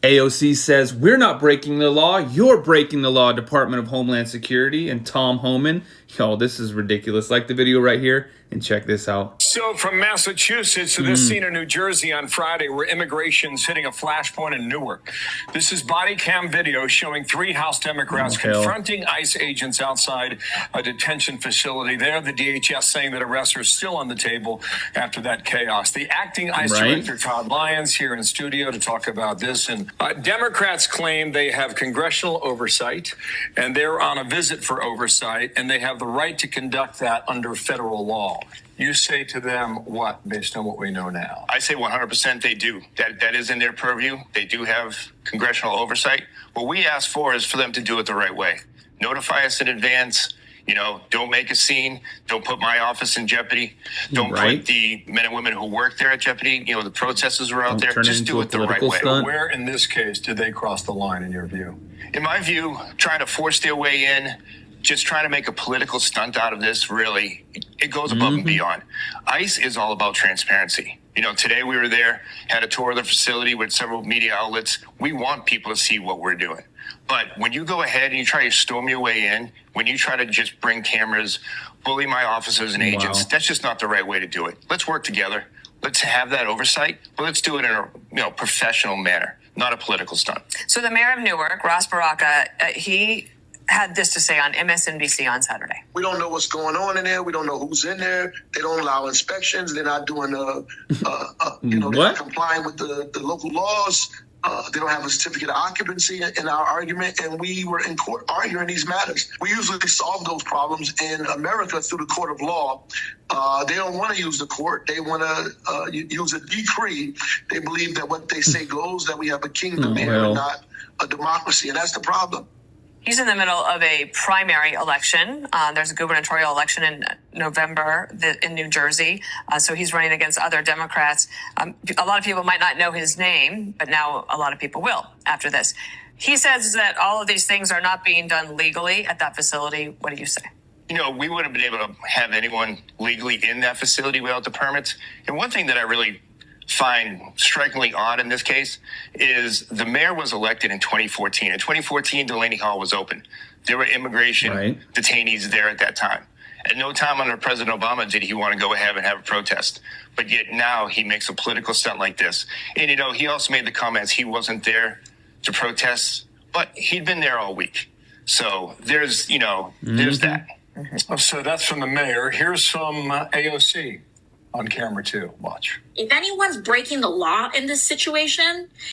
AOC says, we're not breaking the law. You're breaking the law, Department of Homeland Security. And Tom Homan, yo, this is ridiculous. Like the video right here and check this out. So from Massachusetts to this scene in New Jersey on Friday where immigration's hitting a flashpoint in Newark. This is body cam video showing 3 House Democrats confronting ICE agents outside a detention facility. There, the DHS saying that arrests are still on the table after that chaos. The acting ICE director, Todd Lyons, here in studio to talk about this. And Democrats claim they have congressional oversight and they're on a visit for oversight and they have the right to conduct that under federal law. You say to them what, based on what we know now? I say 100% they do. That is in their purview. They do have congressional oversight. What we ask for is for them to do it the right way. Notify us in advance. You know, don't make a scene. Don't put my office in jeopardy. Don't put the men and women who work there at jeopardy. You know, the protesters were out there. Just do it the right way. Where in this case did they cross the line in your view? In my view, trying to force their way in, just trying to make a political stunt out of this, really, it goes above and beyond. ICE is all about transparency. You know, today we were there, had a tour of the facility with several media outlets. We want people to see what we're doing. But when you go ahead and you try to storm your way in, when you try to just bring cameras, bully my officers and agents, that's just not the right way to do it. Let's work together. Let's have that oversight, but let's do it in a professional manner, not a political stunt. So the mayor of Newark, Ross Baraka, he had this to say on MSNBC on Saturday. We don't know what's going on in there. We don't know who's in there. They don't allow inspections. They're not doing, they're not complying with the local laws. They don't have a certificate of occupancy in our argument, and we were in court arguing these matters. We usually solve those problems in America through the court of law. They don't want to use the court. They want to use a decree. They believe that what they say goes, that we have a kingdom here and not a democracy, and that's the problem. He's in the middle of a primary election. There's a gubernatorial election in November in New Jersey. So he's running against other Democrats. A lot of people might not know his name, but now a lot of people will after this. He says that all of these things are not being done legally at that facility. What do you say? You know, we wouldn't have been able to have anyone legally in that facility without the permits. And one thing that I really find strikingly odd in this case is the mayor was elected in 2014. In 2014, Delaney Hall was open. There were immigration detainees there at that time. At no time under President Obama did he want to go ahead and have a protest. But yet now he makes a political stunt like this. And, you know, he also made the comments he wasn't there to protest, but he'd been there all week. So there's, there's that. So that's from the mayor. Here's from AOC. On camera too. Watch. If anyone's breaking the law in this situation,